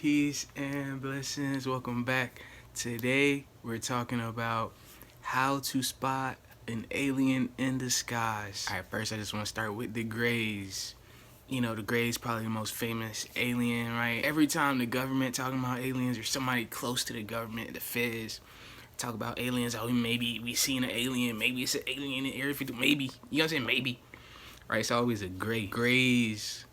Peace and blessings. Welcome back. Today we're talking about how to spot an alien in disguise. Alright, first I just want to start with the Greys. You know, the Greys probably the most famous alien, right? Every time the government talking about aliens or somebody close to the government, the feds, talk about aliens, oh, maybe we seen an alien, maybe it's an alien in Area 50, maybe. You know what I'm saying? Maybe. Right? It's always a gray. Greys,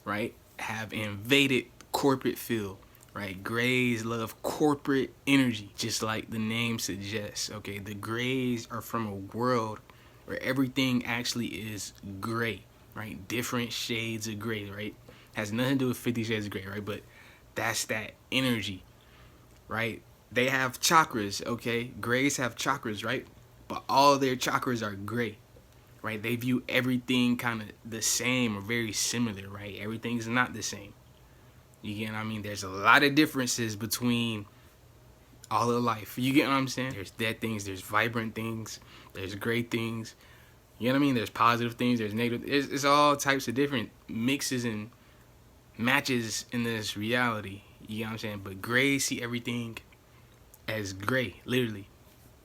right, have invaded corporate field, right? Greys love corporate energy, just like the name suggests. Okay, the Greys are from a world where everything actually is gray, right? Different shades of gray, right? Has nothing to do with 50 Shades of Gray, right? But that's that energy, right? They have chakras, okay? Greys have chakras, right? But all their chakras are gray, right? They view everything kind of the same or very similar, right? Everything's not the same. You get what I mean? There's a lot of differences between all of life. You get what I'm saying? There's dead things, there's vibrant things, there's great things. You know what I mean? There's positive things, there's negative. It's all types of different mixes and matches in this reality. You know what I'm saying? But Greys see everything as gray, literally.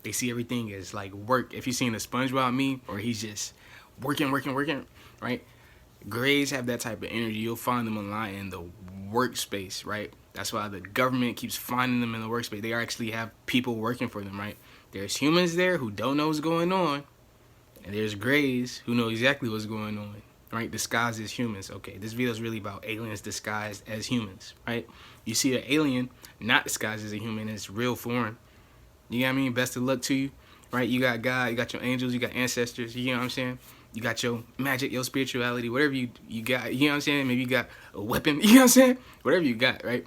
They see everything as like work. If you've seen a SpongeBob meme, or he's just working, right? Greys have that type of energy. You'll find them online in the workspace, right? That's why the government keeps finding them in the workspace. They actually have people working for them, right? There's humans there who don't know what's going on, and there's Greys who know exactly what's going on, right? Disguised as humans. Okay, this video is really about aliens disguised as humans, right? You see an alien not disguised as a human, it's real foreign. You know what I mean? Best of luck to you, right? You got God, you got your angels, you got ancestors, you know what I'm saying? You got your magic, your spirituality, whatever you got, you know what I'm saying? Maybe you got a weapon, you know what I'm saying? Whatever you got, right?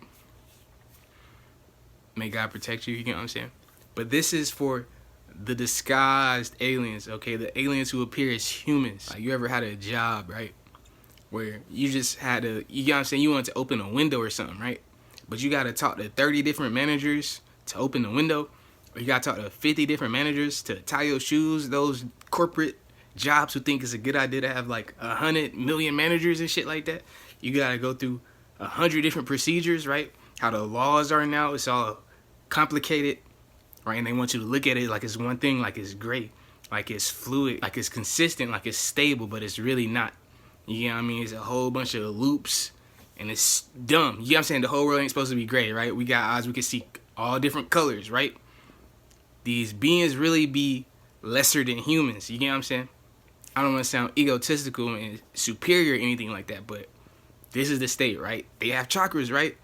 May God protect you, you know what I'm saying? But this is for the disguised aliens, okay? The aliens who appear as humans. Like, you ever had a job, right? Where you just had to, you know what I'm saying? You wanted to open a window or something, right? But you got to talk to 30 different managers to open the window. Or you got to talk to 50 different managers to tie your shoes. Those corporate jobs who think it's a good idea to have like 100 million managers and shit like that. You got to go through 100 different procedures, right? How the laws are now, it's all complicated, right? And they want you to look at it like it's one thing, like it's great, like it's fluid, like it's consistent, like it's stable, but it's really not. You know what I mean? It's a whole bunch of loops, and it's dumb. You know what I'm saying? The whole world ain't supposed to be gray, right? We got eyes, we can see all different colors, right? These beings really be lesser than humans. You get what I'm saying? I don't want to sound egotistical and superior or anything like that, but this is the state, right? They have chakras, right?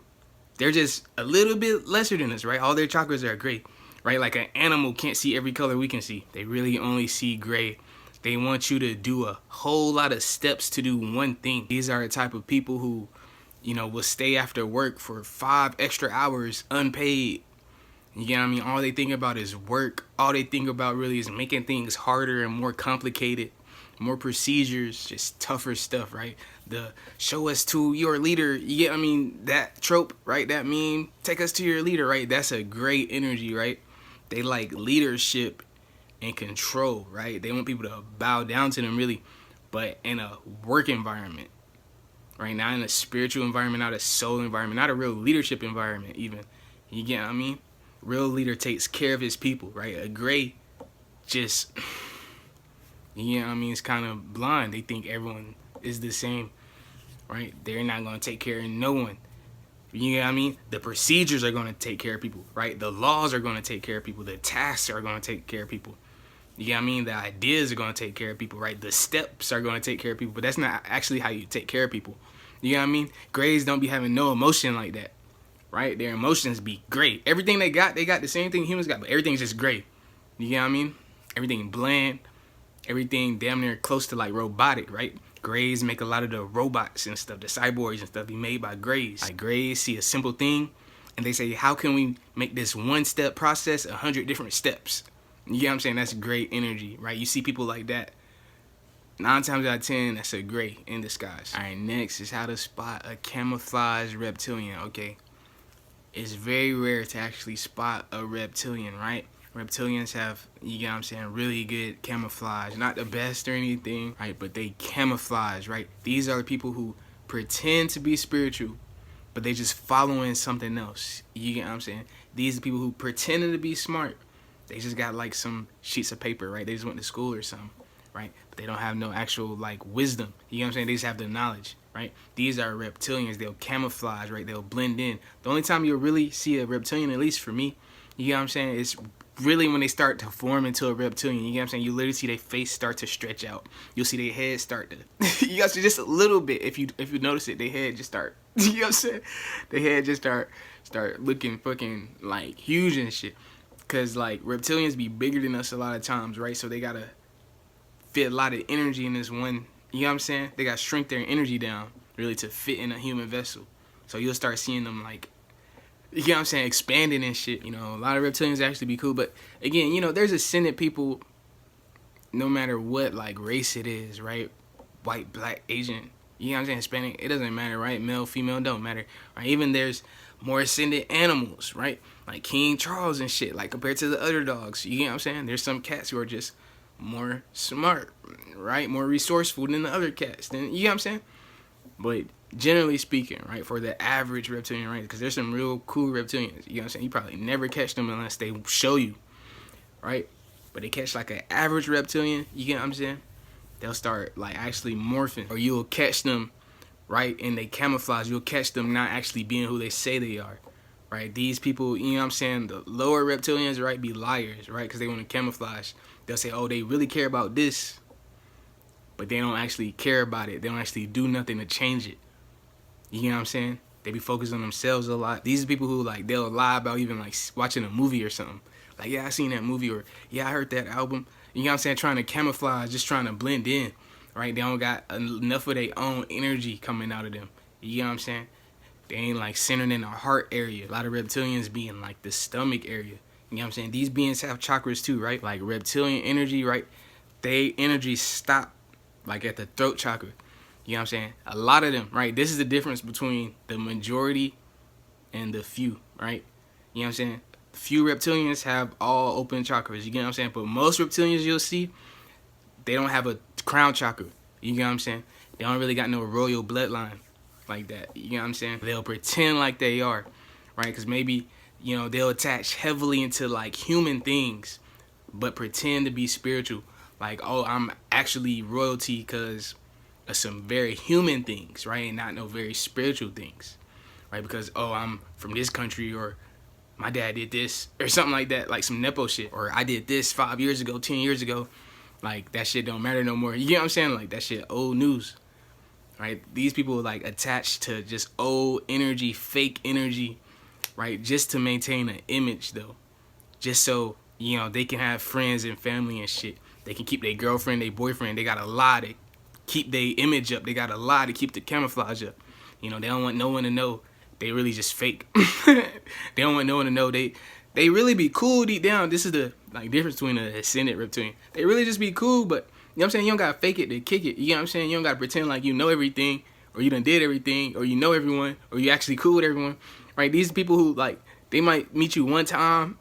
They're just a little bit lesser than us, right? All their chakras are gray, right? Like an animal can't see every color we can see. They really only see gray. They want you to do a whole lot of steps to do one thing. These are the type of people who, you know, will stay after work for 5 extra hours unpaid. You know what I mean? All they think about is work. All they think about really is making things harder and more complicated, more procedures, just tougher stuff, right? The show us to your leader. You get, I mean, that trope, right? That meme, take us to your leader, right? That's a great energy, right? They like leadership and control, right? They want people to bow down to them, really, but in a work environment, right? Not in a spiritual environment, not a soul environment, not a real leadership environment even. You get what I mean? Real leader takes care of his people, right? A gray just, you know what I mean, it's kind of blind. They think everyone is the same, right? They're not going to take care of no one. You know what I mean? The procedures are going to take care of people, right? The laws are going to take care of people. The tasks are going to take care of people. You know what I mean? The ideas are going to take care of people, right? The steps are going to take care of people, but that's not actually how you take care of people. You know what I mean? Grays don't be having no emotion like that, right? Their emotions be gray. Everything they got the same thing humans got, but everything's just gray. You know what I mean? Everything bland, everything damn near close to like robotic, right? Greys make a lot of the robots and stuff, the cyborgs and stuff be made by Greys. Like Greys see a simple thing and they say, how can we make this one step process 100 different steps? You know what I'm saying? That's great energy, right? You see people like that, 9 times out of 10, that's a gray in disguise. All right, next is how to spot a camouflaged reptilian, okay? It's very rare to actually spot a reptilian, right? Reptilians have, you get what I'm saying, really good camouflage. Not the best or anything, right? But they camouflage, right? These are the people who pretend to be spiritual, but they just following something else. You get what I'm saying? These are people who pretending to be smart. They just got like some sheets of paper, right? They just went to school or something, right? But they don't have no actual like wisdom. You know what I'm saying? They just have the knowledge, right? These are reptilians. They'll camouflage, right? They'll blend in. The only time you'll really see a reptilian, at least for me, you know what I'm saying, is really when they start to form into a reptilian. You know what I'm saying? You literally see their face start to stretch out. You'll see their head start to you guys see just a little bit. If you notice it, their head just start you know what I'm saying? Their head just start looking fucking like huge and shit. Cause like reptilians be bigger than us a lot of times, right? So they gotta fit a lot of energy in this one. You know what I'm saying? They gotta shrink their energy down really to fit in a human vessel. So you'll start seeing them like, you know what I'm saying, expanding and shit. You know, a lot of reptilians actually be cool. But again, you know, there's ascendant people no matter what like race it is, right? White, black, Asian, you know what I'm saying, Hispanic, it doesn't matter, right? Male, female, don't matter, right? Even there's more ascendant animals, right? Like King Charles and shit, like compared to the other dogs. You know what I'm saying? There's some cats who are just more smart, right? More resourceful than the other cats. Then you know what I'm saying? But generally speaking, right, for the average reptilian, right? Because there's some real cool reptilians. You know what I'm saying? You probably never catch them unless they show you, right? But they catch like an average reptilian, you get what I'm saying? They'll start like actually morphing, or you'll catch them, right, and they camouflage. You'll catch them not actually being who they say they are, right? These people, you know what I'm saying, the lower reptilians, right, be liars, right, because they want to camouflage. They'll say, oh, they really care about this, but they don't actually care about it. They don't actually do nothing to change it. You know what I'm saying? They be focused on themselves a lot. These are people who, like, they'll lie about even, like, watching a movie or something. Like, yeah, I seen that movie, or, yeah, I heard that album. You know what I'm saying? Trying to camouflage, just trying to blend in, right? They don't got enough of their own energy coming out of them. You know what I'm saying? They ain't, like, centered in the heart area. A lot of reptilians be in, like, the stomach area. You know what I'm saying? These beings have chakras, too, right? Like, reptilian energy, right? They energy stop, like, at the throat chakra. You know what I'm saying? A lot of them, right? This is the difference between the majority and the few, right? You know what I'm saying? Few reptilians have all open chakras. You get what I'm saying? But most reptilians you'll see, they don't have a crown chakra. You get what I'm saying? They don't really got no royal bloodline like that. You know what I'm saying? They'll pretend like they are, right? Because maybe, you know, they'll attach heavily into like human things, but pretend to be spiritual. Like, oh, I'm actually royalty because of some very human things, right? And not no very spiritual things, right? Because, oh, I'm from this country, or my dad did this, or something like that, like some Nepo shit. Or I did this 5 years ago, 10 years ago. Like, that shit don't matter no more. You know what I'm saying? Like, that shit old news, right? These people like attached to just old energy, fake energy, right? Just to maintain an image, though. Just so, you know, they can have friends and family and shit. They can keep their girlfriend, their boyfriend. They gotta lie to keep their image up. They gotta lie to keep the camouflage up. You know, they don't want no one to know they really just fake. They don't want no one to know they really be cool deep down. This is the like difference between an ascendant reptilian. They really just be cool, but you know what I'm saying? You don't gotta fake it to kick it. You know what I'm saying? You don't gotta pretend like you know everything, or you done did everything, or you know everyone, or you actually cool with everyone, right? These people who like, they might meet you one time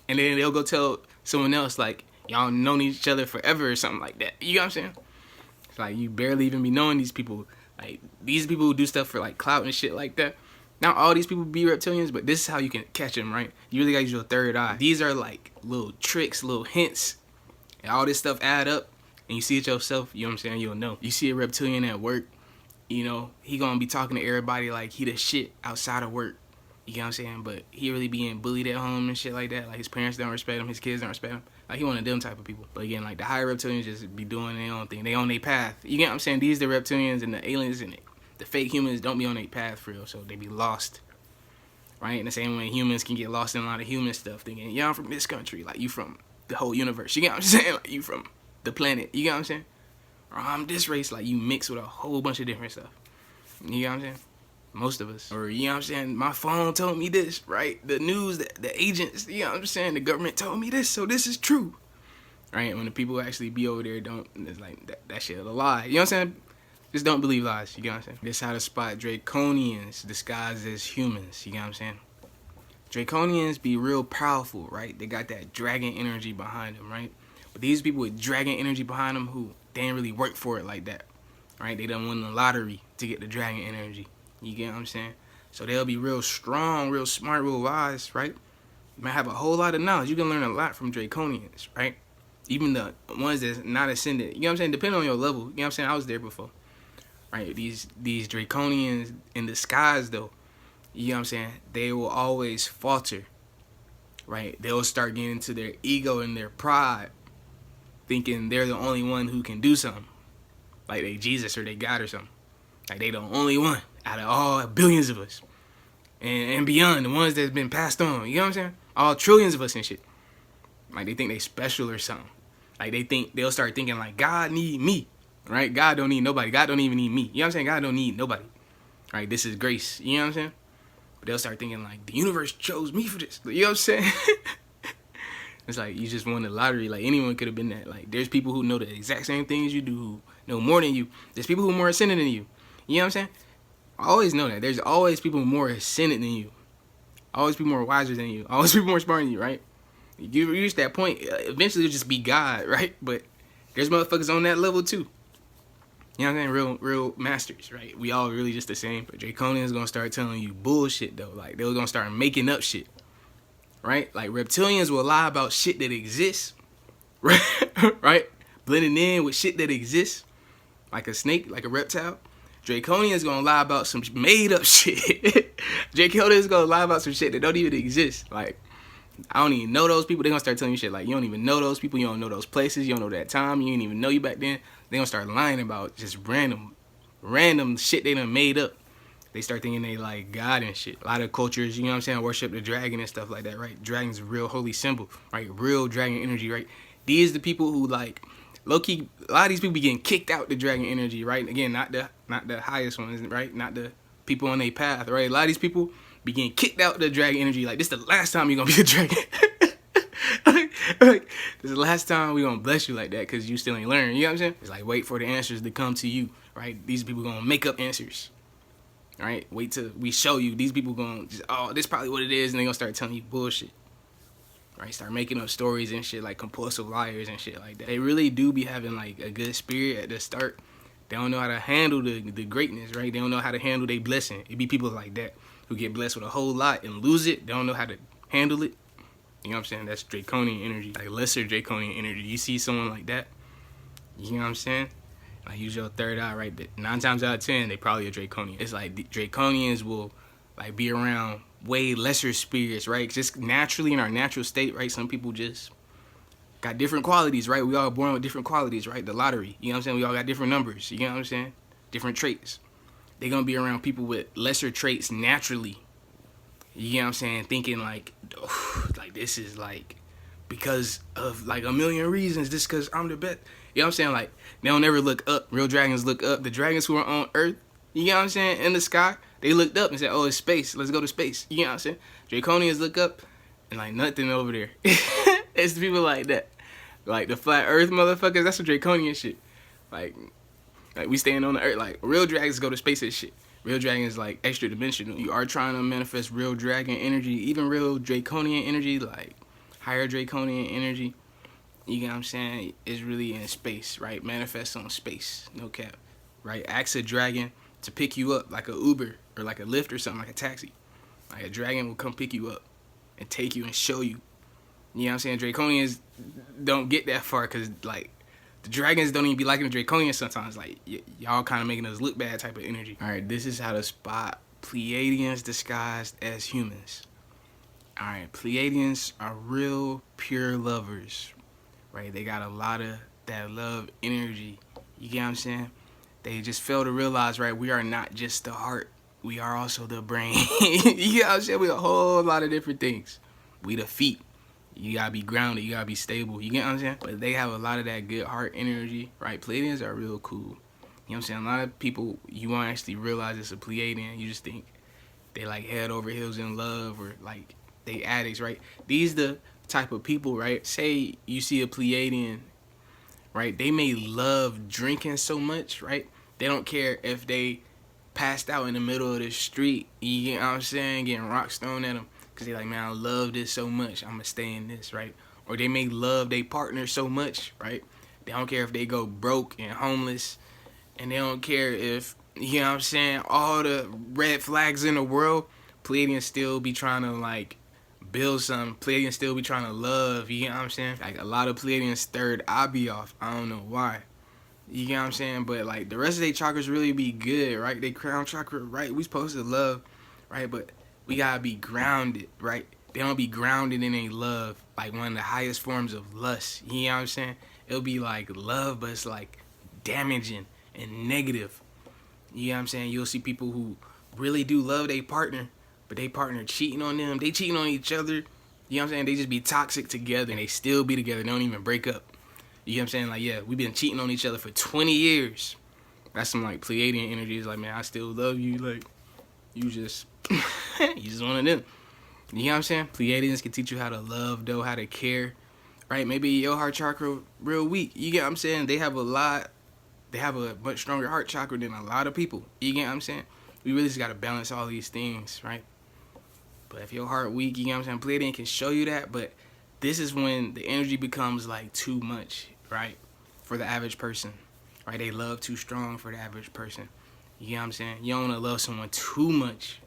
and then they'll go tell someone else like y'all known each other forever or something like that. You know what I'm saying? It's like you barely even be knowing these people. Like, these people who do stuff for like clout and shit like that. Not all these people be reptilians, but this is how you can catch them, right? You really gotta use your third eye. These are like little tricks, little hints. And all this stuff add up, and you see it yourself, you know what I'm saying? You'll know. You see a reptilian at work, you know, he gonna be talking to everybody like he the shit outside of work. You know what I'm saying? But he really being bullied at home and shit like that. Like, his parents don't respect him, his kids don't respect him. Like, he one of them type of people. But again, like, the higher reptilians just be doing their own thing. They on their path. You get what I'm saying? These the reptilians, and the aliens and the fake humans don't be on their path for real, so they be lost. Right? In the same way humans can get lost in a lot of human stuff, thinking, yeah, I'm from this country. Like, you from the whole universe. You get what I'm saying? Like, you from the planet. You get what I'm saying? Or I'm this race. Like, you mix with a whole bunch of different stuff. You get what I'm saying? Most of us. Or, you know what I'm saying? My phone told me this, right? The news, the agents, you know what I'm saying? The government told me this, so this is true. Right? When the people actually be over there, don't, it's like, that shit is a lie. You know what I'm saying? Just don't believe lies, you get what I'm saying? This is how to spot draconians disguised as humans, you get what I'm saying? Draconians be real powerful, right? They got that dragon energy behind them, right? But these people with dragon energy behind them who they ain't really work for it like that, right? They done won the lottery to get the dragon energy. You get what I'm saying? So they'll be real strong, real smart, real wise, right? You might have a whole lot of knowledge. You can learn a lot from Draconians, right? Even the ones that's not ascended. You know what I'm saying? Depending on your level. You know what I'm saying? I was there before. Right? These Draconians in disguise, though, you know what I'm saying? They will always falter. Right? They'll start getting into their ego and their pride, thinking they're the only one who can do something. Like they Jesus or they God or something. Like they the only one out of all billions of us. And beyond, the ones that's been passed on. You know what I'm saying? All trillions of us and shit. Like they think they special or something. Like they'll start thinking like God need me. Right? God don't need nobody. God don't even need me. You know what I'm saying? God don't need nobody. Right? This is grace. You know what I'm saying? But they'll start thinking like the universe chose me for this. You know what I'm saying? It's like you just won the lottery. Like anyone could have been that. Like there's people who know the exact same things you do, who know more than you. There's people who are more ascended than you. You know what I'm saying? I always know that. There's always people more ascended than you. Always people more wiser than you. Always people more smart than you, right? You reach that point, eventually it'll just be God, right? But there's motherfuckers on that level too. You know what I'm saying? Real masters, right? We all really just the same. But Draconians gonna start telling you bullshit though. Like they're gonna start making up shit. Right? Like reptilians will lie about shit that exists. Right? Right? Blending in with shit that exists. Like a snake, like a reptile. Draconians gonna lie about some made up shit. Draconians gonna lie about some shit that don't even exist. Like, I don't even know those people. They gonna start telling you shit like you don't even know those people, you don't know those places, you don't know that time, you didn't even know you back then. They gonna start lying about just random shit they done made up. They start thinking they like God and shit. A lot of cultures, you know what I'm saying, worship the dragon and stuff like that, right? Dragon's a real holy symbol, right? Real dragon energy, right? These the people who like low-key, a lot of these people be getting kicked out the dragon energy, right? Again, not the highest ones, right? Not the people on their path, right? A lot of these people be getting kicked out the dragon energy. Like, this the last time you're gonna be a dragon. like, this is the last time we gonna bless you like that because you still ain't learned. You know what I'm saying? It's like, wait for the answers to come to you, right? These people gonna make up answers, right? Wait till we show you. These people gonna just, oh, this probably what it is, and they gonna start telling you bullshit. Right, start making up stories and shit like compulsive liars and shit like that. They really do be having like a good spirit at the start. They don't know how to handle the greatness, right? They don't know how to handle their blessing. It be people like that who get blessed with a whole lot and lose it. They don't know how to handle it. You know what I'm saying? That's Draconian energy, like lesser Draconian energy. You see someone like that, you know what I'm saying? Like use your third eye, right? 9 times out of 10, they probably a Draconian. It's like the Draconians will like be around way lesser spirits, right? Just naturally in our natural state, right? Some people just got different qualities, right? We all born with different qualities, right? The lottery, you know what I'm saying? We all got different numbers, you know what I'm saying? Different traits. They're gonna be around people with lesser traits naturally. You know what I'm saying? Thinking like, oh, like this is like because of like a million reasons. This because I'm the best. You know what I'm saying? Like they don't ever look up. Real dragons look up. The dragons who are on Earth, you know what I'm saying? In the sky, they looked up and said, oh, it's space. Let's go to space. You know what I'm saying? Draconians look up and like nothing over there. It's people like that. Like the flat Earth motherfuckers. That's some Draconian shit. Like we staying on the Earth. Like real dragons go to space and shit. Real dragons like extra dimensional. You are trying to manifest real dragon energy, even real Draconian energy, like higher Draconian energy. You know what I'm saying? Is really in space, right? Manifest on space, no cap, right? Ask a dragon to pick you up like a Uber or like a Lyft or something, like a taxi. Like a dragon will come pick you up and take you and show you. You know what I'm saying? Draconians don't get that far because like the dragons don't even be liking the Draconians sometimes. Like y'all kind of making us look bad type of energy. All right, this is how to spot Pleiadians disguised as humans. All right, Pleiadians are real pure lovers, right? They got a lot of that love energy. You get what I'm saying? They just fail to realize, right, we are not just the heart. We are also the brain. You get what I'm saying? We a whole lot of different things. We the feet. You gotta be grounded. You gotta be stable. You get what I'm saying? But they have a lot of that good heart energy, right? Pleiadians are real cool. You know what I'm saying? A lot of people, you won't actually realize it's a Pleiadian. You just think they like head over heels in love or like they addicts, right? These the type of people, right? Say you see a Pleiadian, right? They may love drinking so much, right? They don't care if they passed out in the middle of the street. You get what I'm saying? Getting rocks thrown at them. Because they're like, man, I love this so much. I'm going to stay in this, right? Or they may love their partner so much, right? They don't care if they go broke and homeless. And they don't care if you know what I'm saying, all the red flags in the world, Pleiadians still be trying to like build something. Pleiadians still be trying to love, you know what I'm saying? Like a lot of Pleiadians third eye be off. I don't know why. You know what I'm saying? But like the rest of their chakras really be good, right? They crown chakra, right? We supposed to love, right? But we gotta be grounded, right? They don't be grounded in a love, like one of the highest forms of lust. You know what I'm saying? It'll be like love, but it's like damaging and negative. You know what I'm saying? You'll see people who really do love their partner, but they partner cheating on them. They cheating on each other. You know what I'm saying? They just be toxic together and they still be together. They don't even break up. You know what I'm saying? Like, yeah, we've been cheating on each other for 20 years. That's some like Pleiadian energy. It's like, man, I still love you. Like, you just, you just one of them. You know what I'm saying? Pleiadians can teach you how to love, though, how to care, right? Maybe your heart chakra real weak. You get what I'm saying? They have a much stronger heart chakra than a lot of people. You get what I'm saying? We really just got to balance all these things, right? But if your heart weak, you get what I'm saying? Pleiadian can show you that, but this is when the energy becomes like too much, right? For the average person, right? They love too strong for the average person. You know what I'm saying? You don't want to love someone too much,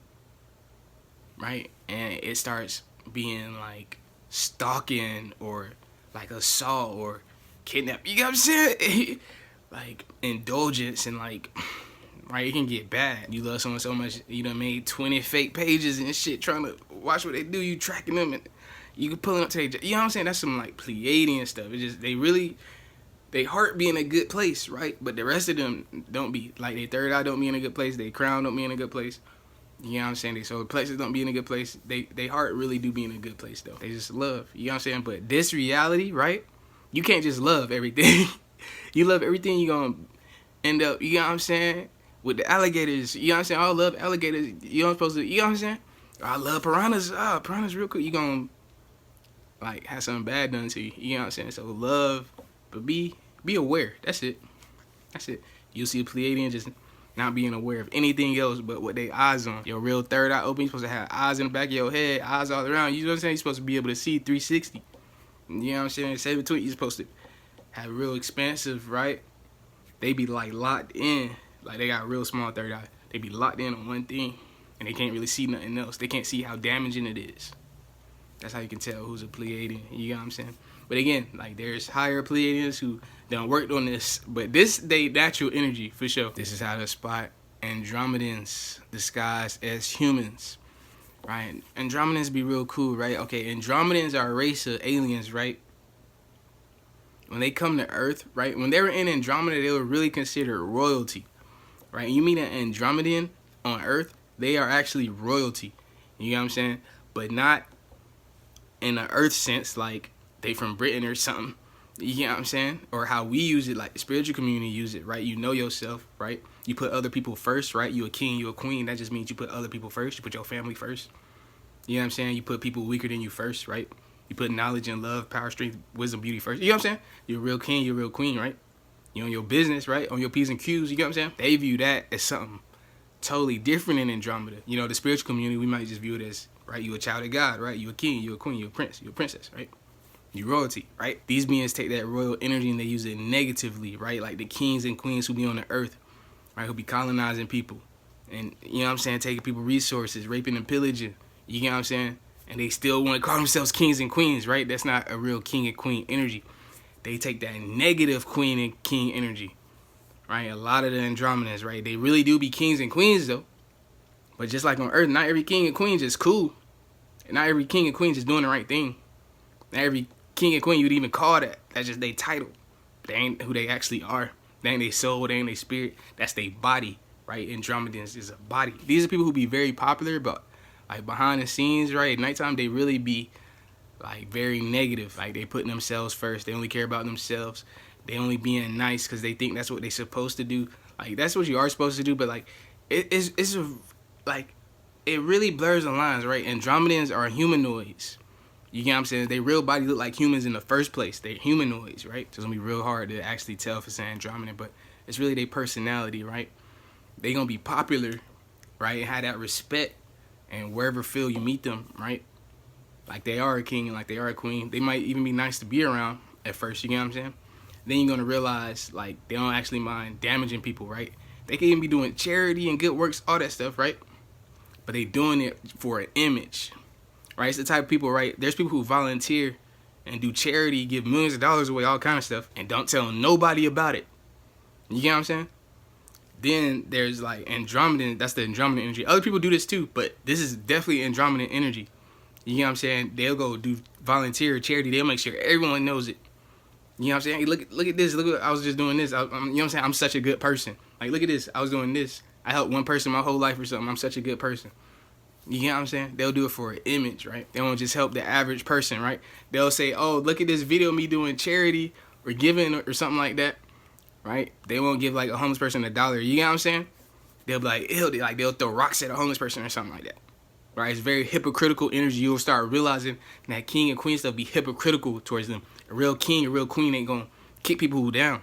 right? And it starts being like stalking or like assault or kidnap. You know what I'm saying? Like indulgence and like, right? It can get bad. You love someone so much, you done made 20 fake pages and shit trying to watch what they do. You tracking them and you can pull it up to their, you know what I'm saying? That's some like Pleiadian stuff. It just, they heart be in a good place, right? But the rest of them don't be. Like, their third eye don't be in a good place. Their crown don't be in a good place. You know what I'm saying? Their solar plexus don't be in a good place. They heart really do be in a good place, though. They just love. You know what I'm saying? But this reality, right? You can't just love everything. You love everything, you're going to end up, you know what I'm saying? With the alligators, you know what I'm saying? I love alligators. You don't supposed to, you know what I'm saying? I love piranhas. Piranhas real cool. You going to, like, have something bad done to you. You know what I'm saying? So love, but be aware. That's it. That's it. You'll see a Pleiadian just not being aware of anything else but what they eyes on. Your real third eye open. You're supposed to have eyes in the back of your head, eyes all around. You know what I'm saying? You're supposed to be able to see 360. You know what I'm saying? Say between, you're supposed to have real expansive, right? They be like locked in. Like they got real small third eye. They be locked in on one thing and they can't really see nothing else. They can't see how damaging it is. That's how you can tell who's a Pleiadian. You know what I'm saying? But again, like there's higher Pleiadians who done worked on this, but this they natural energy for sure. This is how to spot Andromedans disguised as humans, right? Andromedans be real cool, right? Okay, Andromedans are a race of aliens, right? When they come to Earth, right? When they were in Andromeda, they were really considered royalty, right? You meet an Andromedan on Earth, they are actually royalty. You know what I'm saying? But not in an Earth sense, like they from Britain or something. You know what I'm saying? Or how we use it, like the spiritual community use it, right? You know yourself, right? You put other people first, right? You a king, you a queen. That just means you put other people first. You put your family first. You know what I'm saying? You put people weaker than you first, right? You put knowledge and love, power, strength, wisdom, beauty first. You know what I'm saying? You're a real king, you're a real queen, right? You on your business, right? On your P's and Q's, you know what I'm saying? They view that as something totally different in Andromeda. You know, the spiritual community, we might just view it as, right? You a child of God, right? You a king, you a queen, you a prince, you a princess, right? You royalty, right? These beings take that royal energy and they use it negatively, right? Like the kings and queens who be on the earth, right? Who be colonizing people. And, you know what I'm saying? Taking people resources, raping and pillaging. You know what I'm saying? And they still want to call themselves kings and queens, right? That's not a real king and queen energy. They take that negative queen and king energy, right? A lot of the Andromedans, right? They really do be kings and queens, though. But just like on Earth, not every king and queen is cool. And not every king and queen is doing the right thing. Not every king and queen you'd even call that. That's just their title. They ain't who they actually are. They ain't their soul, they ain't their spirit. That's their body, right? Andromedans is a body. These are people who be very popular, but like behind the scenes, right? At nighttime, they really be like very negative. Like they putting themselves first. They only care about themselves. They only being nice because they think that's what they supposed to do. Like that's what you are supposed to do. But like it's like it really blurs the lines, right? Andromedans are humanoids. You get what I'm saying? They real body look like humans in the first place. They're humanoids, right? So it's gonna be real hard to actually tell if it's an Andromedan, but it's really their personality, right? They gonna be popular, right? And have that respect. And wherever field you meet them, right? Like they are a king and like they are a queen. They might even be nice to be around at first, you get what I'm saying? Then you're going to realize like they don't actually mind damaging people, right? They can even be doing charity and good works, all that stuff, right? But they doing it for an image, right? It's the type of people, right? There's people who volunteer and do charity, give millions of dollars away, all kind of stuff, and don't tell nobody about it. You get what I'm saying? Then there's like Andromedan. That's the Andromedan energy. Other people do this too, but this is definitely Andromedan energy. You know what I'm saying? They'll go do volunteer charity. They'll make sure everyone knows it. You know what I'm saying? Hey, look at this. Look, I was just doing this. You know what I'm saying? I'm such a good person. Like, look at this. I was doing this. I helped one person my whole life or something. I'm such a good person. You know what I'm saying? They'll do it for an image, right? They won't just help the average person, right? They'll say, oh, look at this video of me doing charity or giving or something like that, right? They won't give like a homeless person $1. You know what I'm saying? They'll be like, ew, they'll throw rocks at a homeless person or something like that. Right? It's very hypocritical energy. You'll start realizing that king and queen stuff be hypocritical towards them. A real king, a real queen ain't gonna kick people who down.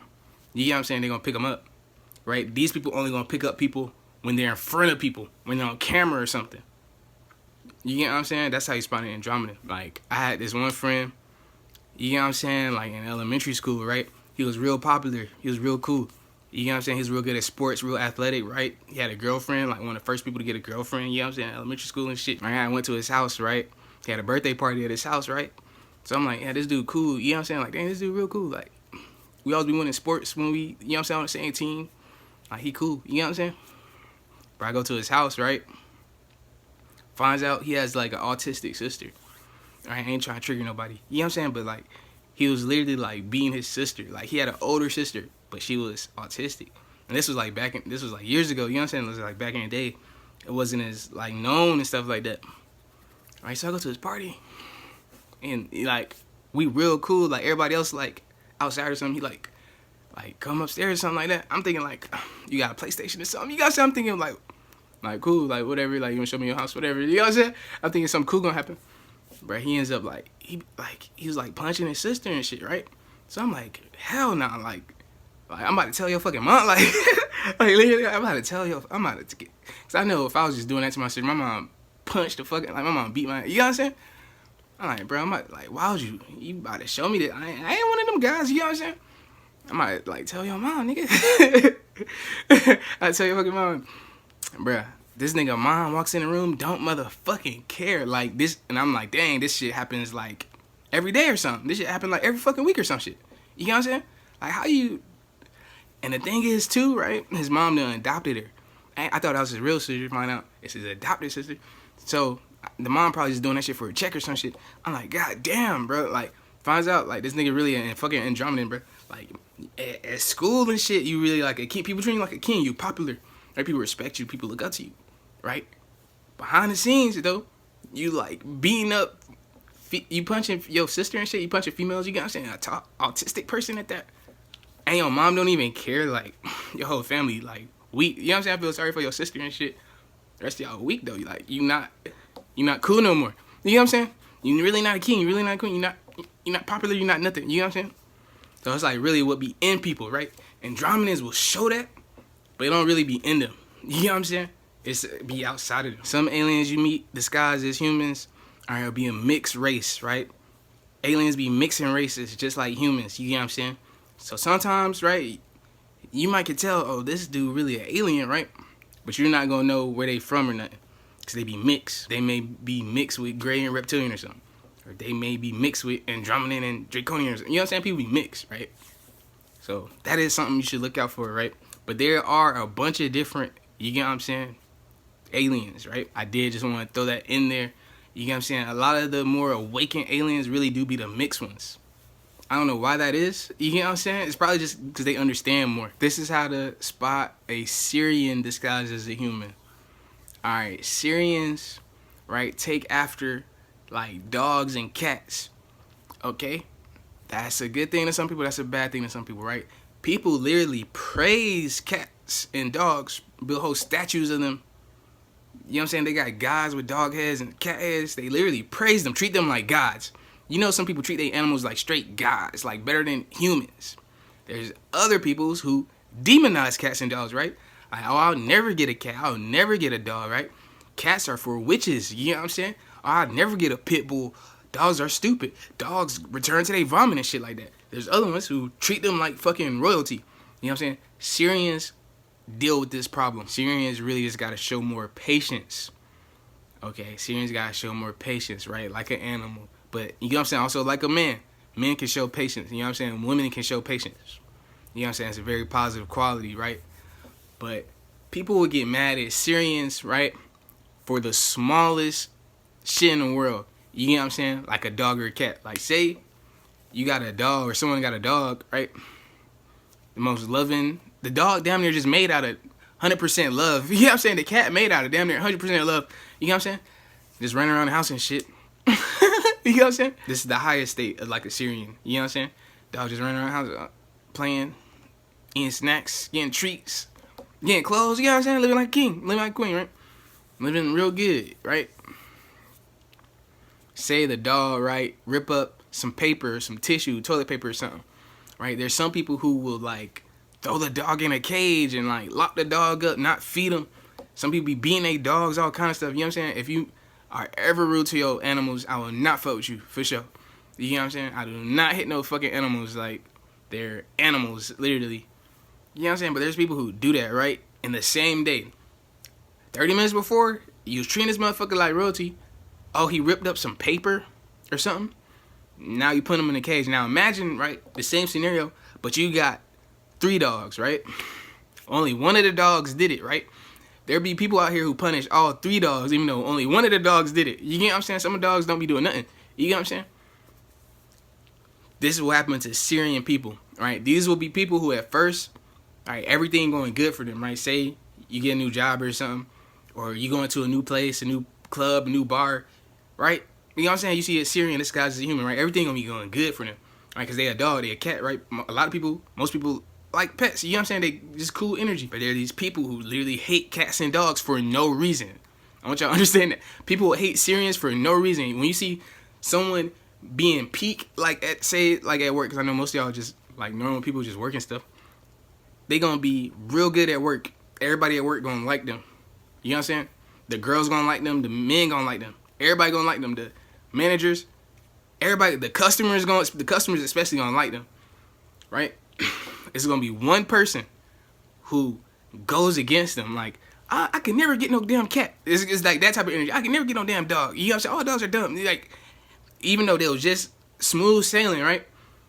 You know what I'm saying? They're gonna pick them up. Right? These people only gonna pick up people when they're in front of people, when they're on camera or something. You get what I'm saying? That's how you spot it in Andromeda. Like, I had this one friend, you know what I'm saying, like in elementary school, right? He was real popular. He was real cool. You know what I'm saying? He was real good at sports, real athletic, right? He had a girlfriend, like one of the first people to get a girlfriend, you know what I'm saying, elementary school and shit. Right? I went to his house, right? He had a birthday party at his house, right? So I'm like, yeah, this dude cool. You know what I'm saying? Like, dang, this dude real cool. Like, we always be winning sports when we, you know what I'm saying, on the same team. Like, he cool. You know what I'm saying? But I go to his house, right? Finds out he has, like, an autistic sister. I ain't trying to trigger nobody. You know what I'm saying? But, like, he was literally, like, being his sister. Like, he had an older sister, but she was autistic. And this was, like, this was, like, years ago. You know what I'm saying? It was, like, back in the day. It wasn't as, like, known and stuff like that. All right, so I go to his party. And, like, we real cool. Like, everybody else, like, outside or something, he, like, come upstairs or something like that. I'm thinking, like, you got a PlayStation or something. You got something. I'm thinking, like, cool, like, whatever. Like, you want to show me your house, whatever. You know what I'm saying? I'm thinking something cool gonna happen. But he ends up, like, he was, like, punching his sister and shit, right? So I'm like, hell no. Nah. Like, I'm about to tell your fucking mom. Like, literally, I'm about to tell your, I'm about to get, because I know if I was just doing that to my sister, my mom punched the fucking, like, my mom beat my, you know what I'm saying? I'm like, bro, I'm about, like, why would you about to show me that? I ain't one of them guys, you know what I'm saying? I might, like, tell your mom, nigga. I tell your fucking mom, bruh, this nigga mom walks in the room, don't motherfucking care. Like, this, and I'm like, dang, this shit happens, like, every day or something. This shit happen, like, every fucking week or some shit. You know what I'm saying? Like, how you, and the thing is, too, right, his mom done adopted her. I thought that was his real sister, find out it's his adopted sister. So, the mom probably just doing that shit for a check or some shit. I'm like, god damn, bro. Like, finds out, like, this nigga really a fucking Andromedan, bro. Like, at school and shit, you really, like, a king. People treat you like a king. You popular. Right? People respect you. People look up to you. Right? Behind the scenes, though, you, like, beating up, you punching your sister and shit. You punching females. You got, I'm saying, an autistic person at that. And your mom don't even care. Like, your whole family, like, weak. You know what I'm saying? I feel sorry for your sister and shit. The rest of y'all weak, though. You, like, you not cool no more. You know what I'm saying? You really not a king. You really not a queen. You're not popular. You're not nothing. You know what I'm saying? So it's like really what be in people, right? Andromedans will show that, but it don't really be in them. You know what I'm saying? It's be outside of them. Some aliens you meet disguised as humans are be a mixed race, right? Aliens be mixing races just like humans. You know what I'm saying? So sometimes, right, you might could tell, oh, this dude really an alien, right? But you're not gonna know where they from or nothing. Because they be mixed. They may be mixed with gray and reptilian or something. Or they may be mixed with Andromedan and Draconian or something. You know what I'm saying? People be mixed, right? So that is something you should look out for, right? But there are a bunch of different, you get what I'm saying, aliens, right? I did just want to throw that in there. You get what I'm saying? A lot of the more awakened aliens really do be the mixed ones. I don't know why that is. You get what I'm saying? It's probably just because they understand more. This is how to spot a Syrian disguised as a human. Alright, Syrians, right, take after, like, dogs and cats, okay? That's a good thing to some people, that's a bad thing to some people, right? People literally praise cats and dogs, build whole statues of them. You know what I'm saying? They got guys with dog heads and cat heads. They literally praise them, treat them like gods. You know some people treat their animals like straight gods, like better than humans. There's other peoples who demonize cats and dogs, right? Like, oh, I'll never get a cat. I'll never get a dog, right? Cats are for witches. You know what I'm saying? Oh, I'll never get a pit bull. Dogs are stupid. Dogs return to their vomit and shit like that. There's other ones who treat them like fucking royalty. You know what I'm saying? Syrians deal with this problem. Syrians really just gotta show more patience. Okay, Syrians gotta show more patience, right? Like an animal. But you know what I'm saying? Also like a man. Men can show patience. You know what I'm saying? Women can show patience. You know what I'm saying? It's a very positive quality, right? But people will get mad at Syrians, right? For the smallest shit in the world. You know what I'm saying? Like a dog or a cat. Like say you got a dog or someone got a dog, right? The most loving. The dog damn near just made out of 100% love. You know what I'm saying? The cat made out of damn near 100% love. You know what I'm saying? Just running around the house and shit. You know what I'm saying? This is the highest state of like a Syrian. You know what I'm saying? Dog just running around the house playing, eating snacks, getting treats, getting clothes. You know what I'm saying? Living like a king. Living like a queen, right? Living real good, right? Say the dog, right? Rip up some paper, some tissue, toilet paper or something, right? There's some people who will like throw the dog in a cage and like lock the dog up, not feed them. Some people be beating their dogs, all kind of stuff. You know what I'm saying? If you are ever rude to your animals, I will not fuck with you, for sure. You know what I'm saying? I do not hit no fucking animals like they're animals, literally. You know what I'm saying? But there's people who do that, right? In the same day. 30 minutes before, you was treating this motherfucker like royalty. Oh, he ripped up some paper or something. Now you put him in a cage. Now imagine, right, the same scenario, but you got 3 dogs, right? Only one of the dogs did it, right? There be people out here who punish all 3 dogs, even though only one of the dogs did it. You get what I'm saying? Some of the dogs don't be doing nothing. You get what I'm saying? This is what happened to Syrian people, right? These will be people who at first, all right, everything going good for them, right? Say you get a new job or something, or you go into a new place, a new club, a new bar, right? You know what I'm saying? You see a Syrian, this guy's a human, right? Everything gonna be going good for them, right? Because they a dog, they a cat, right? A lot of people, most people like pets. You know what I'm saying? They just cool energy. But there are these people who literally hate cats and dogs for no reason. I want y'all to understand that. People hate Syrians for no reason. When you see someone being peak, like at, say, like at work, because I know most of y'all just like normal people just working stuff, they gonna be real good at work. Everybody at work gonna like them. You know what I'm saying? The girls gonna like them. The men gonna like them. Everybody gonna like them. The managers, everybody, the customers especially gonna like them, right? It's gonna be one person who goes against them. Like, I can never get no damn cat. It's like that type of energy. I can never get no damn dog. You know what I'm saying? All dogs are dumb. Like, even though they was just smooth sailing, right?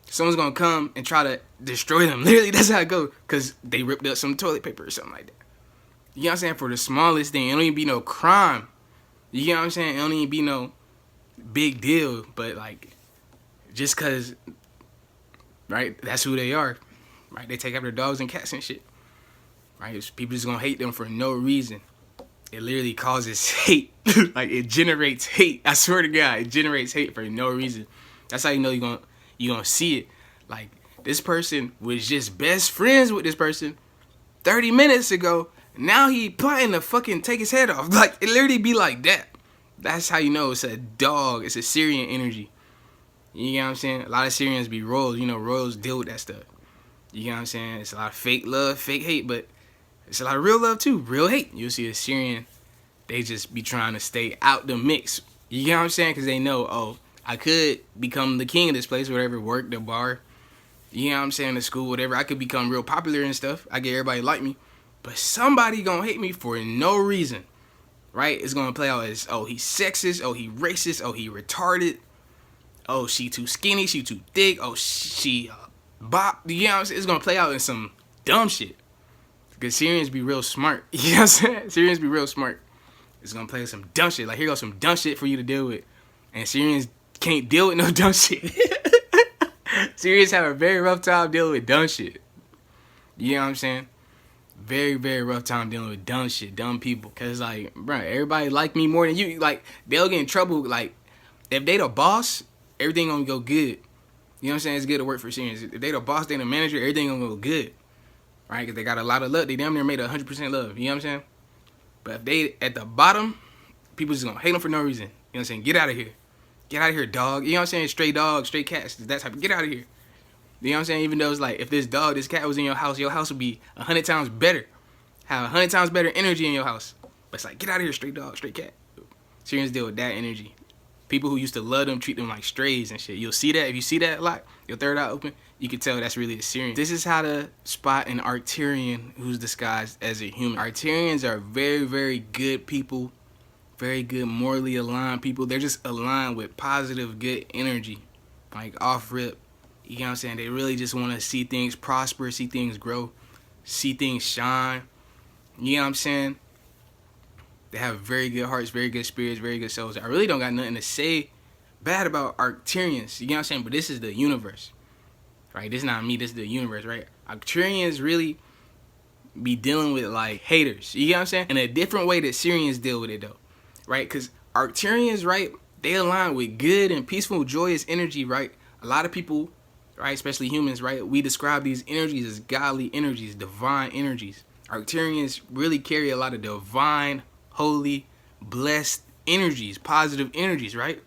Someone's gonna come and try to destroy them. Literally, that's how it goes. Because they ripped up some toilet paper or something like that. You know what I'm saying? For the smallest thing, it don't even be no crime. You know what I'm saying? It don't even be no big deal. But, like, just because, right, that's who they are. Right? They take after dogs and cats and shit. Right? People just gonna hate them for no reason. It literally causes hate. Like, it generates hate. I swear to God, it generates hate for no reason. That's how you know you're gonna see it. Like, this person was just best friends with this person 30 minutes ago. Now he plotting to fucking take his head off. Like, it literally be like that. That's how you know it's a dog. It's a Syrian energy. You know what I'm saying? A lot of Syrians be royals. You know, royals deal with that stuff. You know what I'm saying? It's a lot of fake love, fake hate, but it's a lot of real love too. Real hate. You'll see a Syrian, they just be trying to stay out the mix. You know what I'm saying? Because they know, oh, I could become the king of this place, whatever, work, the bar. You know what I'm saying? The school, whatever. I could become real popular and stuff. I get everybody like me. But somebody gonna hate me for no reason. Right? It's gonna play out as, oh, he's sexist. Oh, he racist. Oh, he retarded. Oh, she too skinny. She too thick. Oh, she bop. You know what I'm saying? It's gonna play out in some dumb shit. Because Syrians be real smart. You know what I'm saying? Syrians be real smart. It's gonna play some dumb shit. Like, here goes some dumb shit for you to deal with. And Syrians can't deal with no dumb shit. Syrians have a very rough time dealing with dumb shit. You know what I'm saying? Very, very rough time dealing with dumb shit, dumb people. Because, like, bro, everybody like me more than you. Like, they'll get in trouble. Like, if they the boss, everything gonna go good. You know what I'm saying? It's good to work for Syrians. If they the boss, they the manager, everything gonna go good. Right? Because they got a lot of luck. They damn near made 100% love. You know what I'm saying? But if they at the bottom, people just gonna hate them for no reason. You know what I'm saying? Get out of here. Get out of here, dog. You know what I'm saying? Stray dogs, stray cats. That type of, get out of here. You know what I'm saying? Even though it's like, if this dog, this cat was in your house would be 100 times better. Have 100 times better energy in your house. But it's like, get out of here, stray dog, stray cat. Syrians deal with that energy. People who used to love them treat them like strays and shit. You'll see that. If you see that a lot, your third eye open, you can tell that's really a Sirian. This is how to spot an Arcturian who's disguised as a human. Arcturians are very, very good people. Very good, morally aligned people. They're just aligned with positive, good energy. Like off rip. You know what I'm saying? They really just want to see things prosper, see things grow, see things shine. You know what I'm saying? They have very good hearts, very good spirits, very good souls. I really don't got nothing to say bad about Arcturians. You know what I'm saying? But this is the universe. Right? This is not me. This is the universe, right? Arcturians really be dealing with, like, haters. You know what I'm saying? In a different way that Sirians deal with it, though. Right? Because Arcturians, right, they align with good and peaceful, joyous energy, right? A lot of people, right, especially humans, right, we describe these energies as godly energies, divine energies. Arcturians really carry a lot of divine, holy, blessed energies, positive energies, right?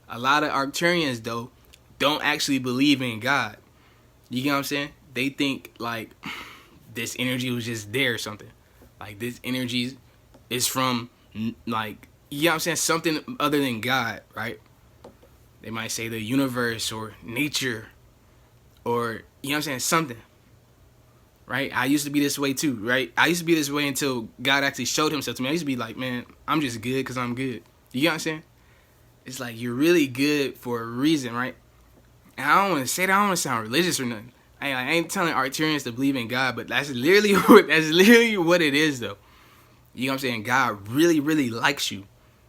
A lot of Arcturians, though, don't actually believe in God. You get what I'm saying? They think, like, this energy was just there or something. Like, this energy is from, like, you know what I'm saying, something other than God, right? They might say the universe or nature or, you know what I'm saying, something. Right? I used to be this way too, right? I used to be this way until God actually showed himself to me. I used to be like, man, I'm just good because I'm good. You know what I'm saying? It's like you're really good for a reason, right? And I don't want to say that. I don't want to sound religious or nothing. I ain't telling Arcturians to believe in God, but that's literally what it is, though. You know what I'm saying? God really, really likes you.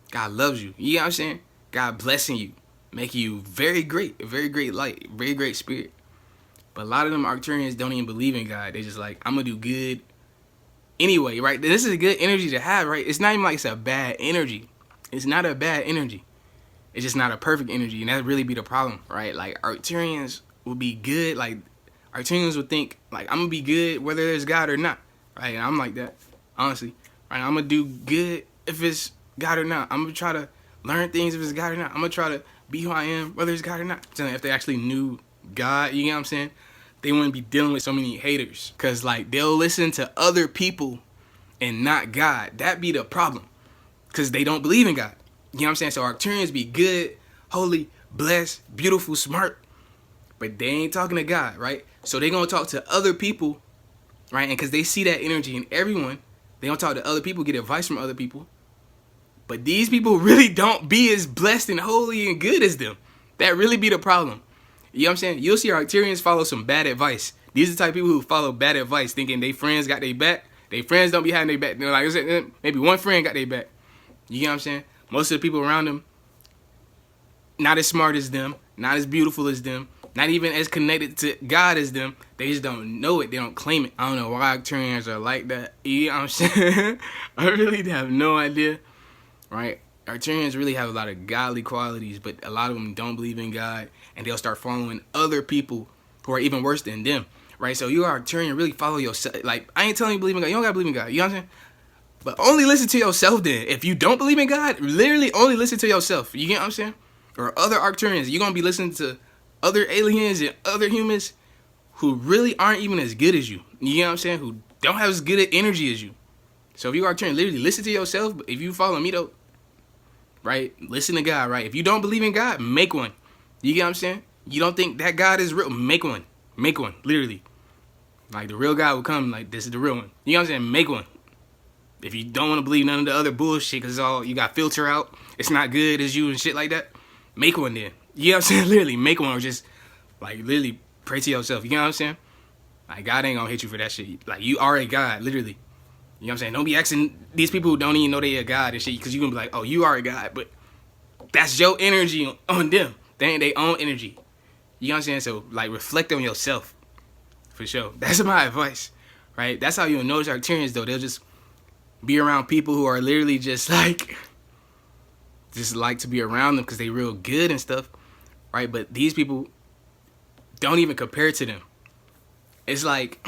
God loves you. You know what I'm saying? God blessing you, making you very great, a very great light, very great spirit. But a lot of them Arcturians don't even believe in God. They just like, I'm going to do good anyway, right? This is a good energy to have, right? It's not even like it's a bad energy. It's not a bad energy. It's just not a perfect energy, and that really be the problem, right? Like, Arcturians would be good. Like, Arcturians would think, like, I'm going to be good whether there's God or not, right? And I'm like that, honestly. Right? I'm going to do good if it's God or not. I'm going to try to learn things if it's God or not. I'm going to try to be who I am whether it's God or not. So if they actually knew God, you know what I'm saying? They wouldn't be dealing with so many haters. Because, like, they'll listen to other people and not God. That be the problem. Because they don't believe in God. You know what I'm saying? So Arcturians be good, holy, blessed, beautiful, smart. But they ain't talking to God, right? So they going to talk to other people, right? And because they see that energy in everyone, they don't talk to other people, get advice from other people. But these people really don't be as blessed and holy and good as them. That really be the problem. You know what I'm saying? You'll see Arcturians follow some bad advice. These are the type of people who follow bad advice, thinking they friends got their back. They friends don't be having their back. They're like, maybe one friend got their back. You know what I'm saying? Most of the people around them, not as smart as them, not as beautiful as them, not even as connected to God as them. They just don't know it. They don't claim it. I don't know why Arcturians are like that. You know what I'm saying? I really have no idea. Right? Arcturians really have a lot of godly qualities, but a lot of them don't believe in God, and they'll start following other people who are even worse than them, right? So you are Arcturian, really follow yourself. Like, I ain't telling you to believe in God. You don't gotta believe in God. You know what I'm saying? But only listen to yourself then. If you don't believe in God, literally only listen to yourself. You get what I'm saying? Or other Arcturians. You're gonna be listening to other aliens and other humans who really aren't even as good as you. You know what I'm saying? Who don't have as good an energy as you. So if you are Arcturian, literally listen to yourself. But if you follow me though, right? Listen to God, right? If you don't believe in God, make one. You get what I'm saying? You don't think that God is real? Make one. Make one. Literally. Like, the real God will come, like, this is the real one. You know what I'm saying? Make one. If you don't want to believe none of the other bullshit, because all you got filter out, it's not good as you and shit like that, make one then. You know what I'm saying? Literally, make one, or just, like, literally pray to yourself. You know what I'm saying? Like, God ain't gonna hit you for that shit. Like, you are a God, literally. You know what I'm saying? Don't be asking these people who don't even know they a God and shit, because you're going to be like, oh, you are a God, but that's your energy on them. They ain't their own energy. You know what I'm saying? So, like, reflect on yourself, for sure. That's my advice, right? That's how you'll notice Arcturians, though. They'll just be around people who are literally just like to be around them because they real good and stuff, right? But these people don't even compare to them. It's like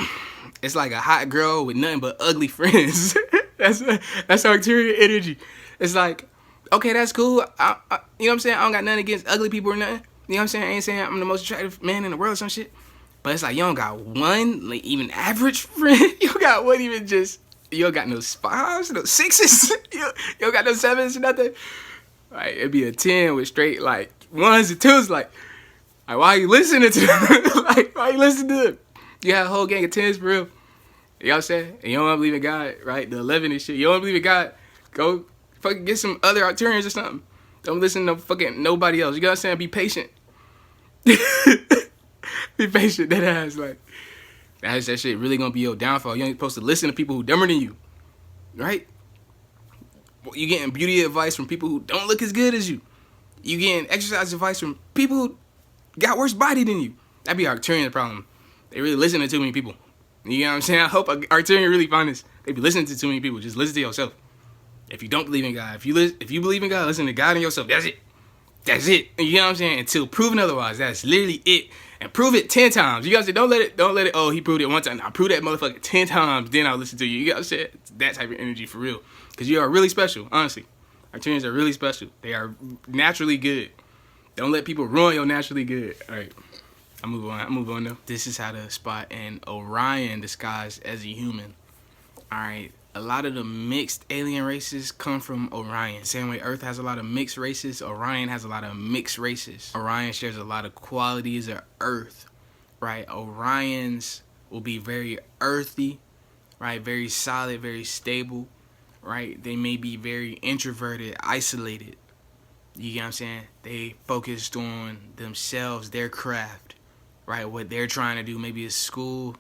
a hot girl with nothing but ugly friends. that's Arcturian energy. It's like, okay, that's cool. I, you know what I'm saying? I don't got nothing against ugly people or nothing. You know what I'm saying? I ain't saying I'm the most attractive man in the world or some shit. But it's like, you don't got one, like, even average friend. You don't got one you don't got no fives, no sixes. You don't got no sevens, nothing. Right? It'd be a 10 with straight like 1s and 2s. Like why are you listening to them? Like, why are you listening to them? You have a whole gang of 10s for real. You know what I'm saying? And you don't want to believe in God, right? The 11 and shit. You don't want to believe in God. Go fucking get some other Arcturians or something. Don't listen to fucking nobody else. You know what I'm saying? Be patient. Be patient. That ass, like, that shit really gonna be your downfall. You ain't supposed to listen to people who dumber than you, right? You getting beauty advice from people who don't look as good as you. You getting exercise advice from people who got worse body than you. That'd be Arcturian's problem. They really listen to too many people. You know what I'm saying? I hope Arcturian really find this. They be listening to too many people. Just listen to yourself. If you don't believe in God, if you believe in God, listen to God and yourself. That's it. That's it. You know what I'm saying? Until proven otherwise. That's literally it. And prove it 10 times. You guys say don't let it, oh, he proved it one time. Now prove that motherfucker 10 times, then I'll listen to you. You guys say that type of energy for real. Because you are really special, honestly. Arcturians are really special. They are naturally good. Don't let people ruin your naturally good. All right. I move on though. This is how to spot an Orion disguised as a human. All right. A lot of the mixed alien races come from Orion. Same way Earth has a lot of mixed races, Orion has a lot of mixed races. Orion shares a lot of qualities of Earth, right? Orions will be very earthy, right? Very solid, very stable, right? They may be very introverted, isolated. You get what I'm saying? They focused on themselves, their craft, right? What they're trying to do. Maybe it's school,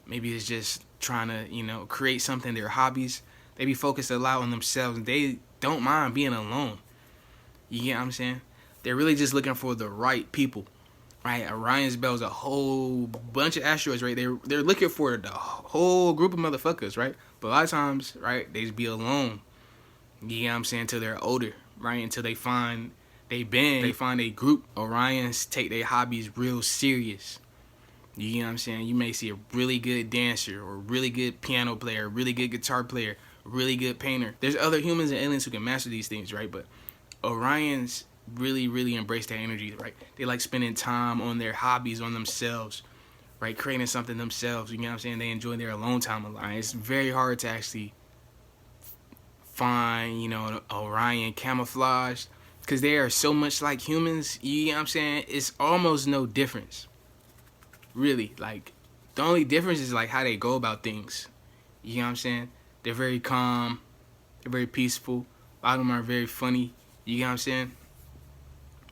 maybe it's just trying to, create something, their hobbies. They be focused a lot on themselves. They don't mind being alone. You get what I'm saying? They're really just looking for the right people, right? Orion's belt is a whole bunch of asteroids, right? They're looking for the whole group of motherfuckers, right? But a lot of times, right, they just be alone. You get what I'm saying? Until they're older, right? Until they find a group. Orions take their hobbies real serious. You know what I'm saying? You may see a really good dancer or a really good piano player, a really good guitar player, a really good painter. There's other humans and aliens who can master these things, right? But Orions really, really embrace that energy, right? They like spending time on their hobbies, on themselves, right? Creating something themselves. You know what I'm saying? They enjoy their alone time a lot. It's very hard to actually find, Orion camouflaged because they are so much like humans. You know what I'm saying? It's almost no difference. Really, like, the only difference is, like, how they go about things. You know what I'm saying? They're very calm. They're very peaceful. A lot of them are very funny. You know what I'm saying?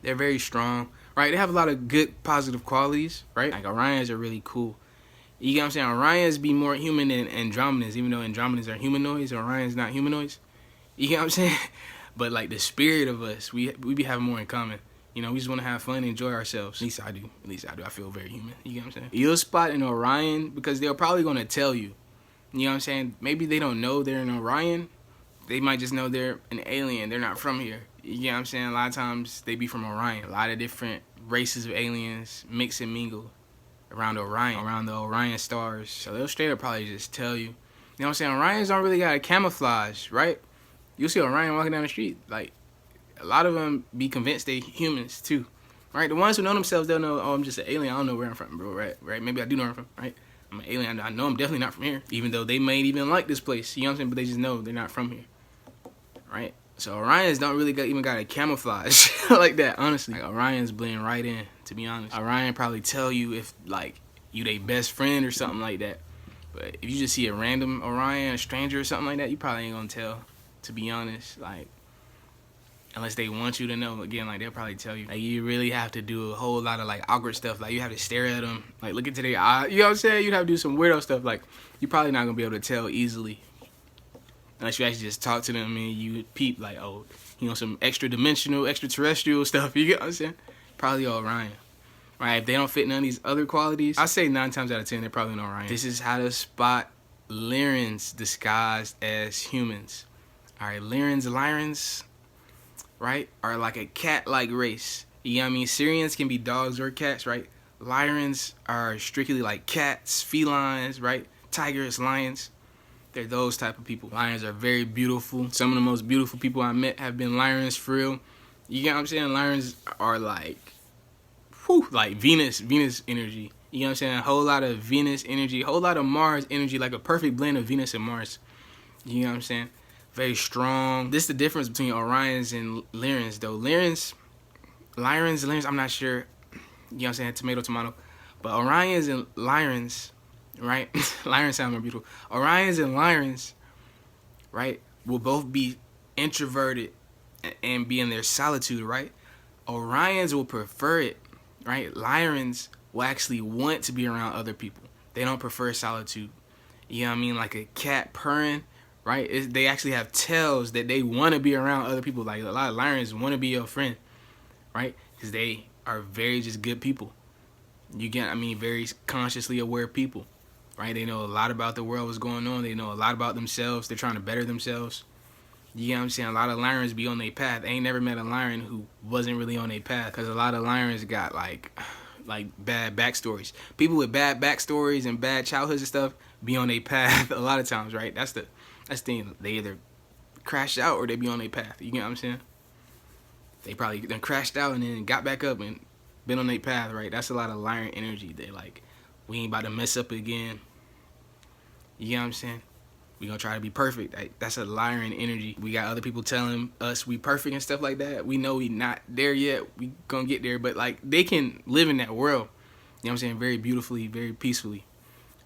They're very strong, right? They have a lot of good, positive qualities, right? Like, Orions are really cool. You know what I'm saying? Orions be more human than Andromedans, even though Andromedans are humanoids. Orions not humanoids. You know what I'm saying? But, like, the spirit of us, we be having more in common. We just want to have fun and enjoy ourselves. At least I do. I feel very human. You get what I'm saying? You'll spot an Orion because they're probably going to tell you. You know what I'm saying? Maybe they don't know they're an Orion. They might just know they're an alien. They're not from here. You get what I'm saying? A lot of times they be from Orion. A lot of different races of aliens mix and mingle around Orion, around the Orion stars. So they'll straight up probably just tell you. You know what I'm saying? Orions don't really got a camouflage, right? You'll see Orion walking down the street, like, a lot of them be convinced they humans too, right? The ones who know themselves, they'll know, oh, I'm just an alien. I don't know where I'm from, bro, right? Maybe I do know where I'm from, right? I'm an alien. I know I'm definitely not from here, even though they may even like this place. You know what I'm saying? But they just know they're not from here, right? So Orions don't really even got a camouflage like that, honestly. Like, Orions blend right in, to be honest. Orion probably tell you if, like, you their best friend or something like that. But if you just see a random Orion, a stranger or something like that, you probably ain't gonna tell, to be honest. Like, unless they want you to know. Again, like, they'll probably tell you. Like, you really have to do a whole lot of, like, awkward stuff. Like, you have to stare at them, like, look into their eye. You know what I'm saying? You'd have to do some weirdo stuff. Like, you're probably not going to be able to tell easily. Unless you actually just talk to them and you peep, like, oh, some extra-dimensional, extraterrestrial stuff. You get what I'm saying? Probably Orion. Right? If they don't fit none of these other qualities, I say 9 times out of 10, they're probably an Orion. This is how to spot Lyrans disguised as humans. All right, Lyrans, right, are like a cat-like race. You know what I mean? Syrians can be dogs or cats, right? Lyrans are strictly like cats, felines, right? Tigers, lions. They're those type of people. Lions are very beautiful. Some of the most beautiful people I met have been Lyrans for real. You get what I'm saying? Lyrans are like, like Venus energy. You know what I'm saying? A whole lot of Venus energy, a whole lot of Mars energy, like a perfect blend of Venus and Mars. You know what I'm saying? very strong. This is the difference between Orions and Lyrans, though. Lyrans, I'm not sure. You know what I'm saying? Tomato, tomato. But Orions and Lyrans, right? Lyrans sound more beautiful. Orions and Lyrans, right, will both be introverted and be in their solitude, right? Orions will prefer it, right? Lyrans will actually want to be around other people. They don't prefer solitude. You know what I mean? Like a cat purring, right? They actually have tails that they want to be around other people. Like a lot of Lyrans want to be your friend, right? Because they are very just good people. You get, I mean, very consciously aware people, right? They know a lot about the world, what's going on. They know a lot about themselves. They're trying to better themselves. You know what I'm saying? A lot of Lyrans be on their path. I ain't never met a Lyran who wasn't really on their path, because a lot of Lyrans got like bad backstories. People with bad backstories and bad childhoods and stuff be on their path a lot of times, right? That's the thing. They either crash out or they be on their path. You get what I'm saying? They probably then crashed out and then got back up and been on their path, right? That's a lot of Lyran energy. They like, we ain't about to mess up again. You get what I'm saying? We gonna try to be perfect. That's a Lyran energy. We got other people telling us we perfect and stuff like that. We know we not there yet. We gonna get there, but like they can live in that world. You know what I'm saying? Very beautifully, very peacefully,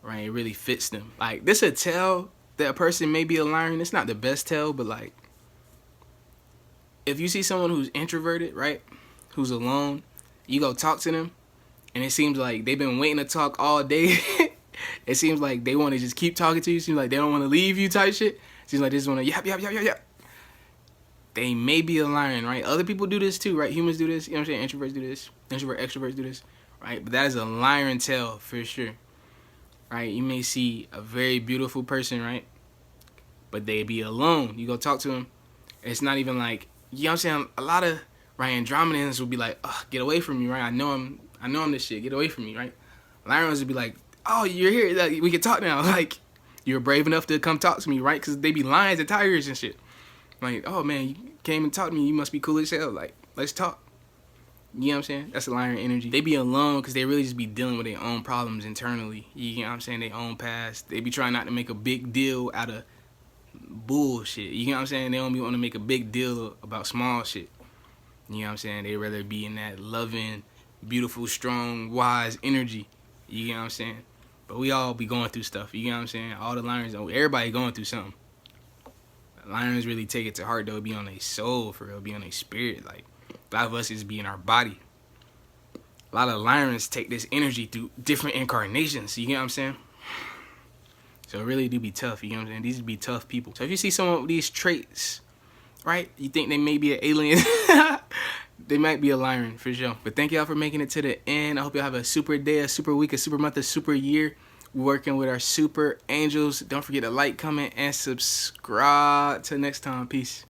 right? It really fits them. Like this a tell that a person may be a Lyran. It's not the best tell, but like if you see someone who's introverted, right, who's alone, you go talk to them, and it seems like they've been waiting to talk all day. It seems like they want to just keep talking to you. It seems like they don't want to leave you type shit. It seems like they just want to yap. They may be a Lyran, right? Other people do this too, right? Humans do this. You know what I'm saying? Introverts do this. Extroverts do this, right? But that is a Lyran tell for sure, right? You may see a very beautiful person, right? But they be alone. You go talk to them. It's not even like, you know what I'm saying? A lot of, right, Andromedans will be like, oh, get away from me, right? I know I'm this shit. Get away from me, right? Lyrans would be like, oh, you're here. Like, we can talk now. Like, you're brave enough to come talk to me, right? Because they be lions and tigers and shit. Like, oh, man, you came and talked to me. You must be cool as hell. Like, let's talk. You know what I'm saying? That's the Lyran energy. They be alone because they really just be dealing with their own problems internally. You know what I'm saying? Their own past. They be trying not to make a big deal out of bullshit. You know what I'm saying? They don't be want to make a big deal about small shit. You know what I'm saying? They rather be in that loving, beautiful, strong, wise energy. You know what I'm saying? But we all be going through stuff. You know what I'm saying? All the Lyrans, everybody going through something. Lyrans really take it to heart, though. Be on their soul, for real. Be on their spirit. Like, a lot of us just be in our body. A lot of Lyrans take this energy through different incarnations. You know what I'm saying? So it really do be tough. You know what I'm saying? These be tough people. So if you see someone with these traits, right, you think they may be an alien, they might be a Lyran for sure. But thank y'all for making it to the end. I hope y'all have a super day, a super week, a super month, a super year. We're working with our super angels. Don't forget to like, comment, and subscribe. Till next time. Peace.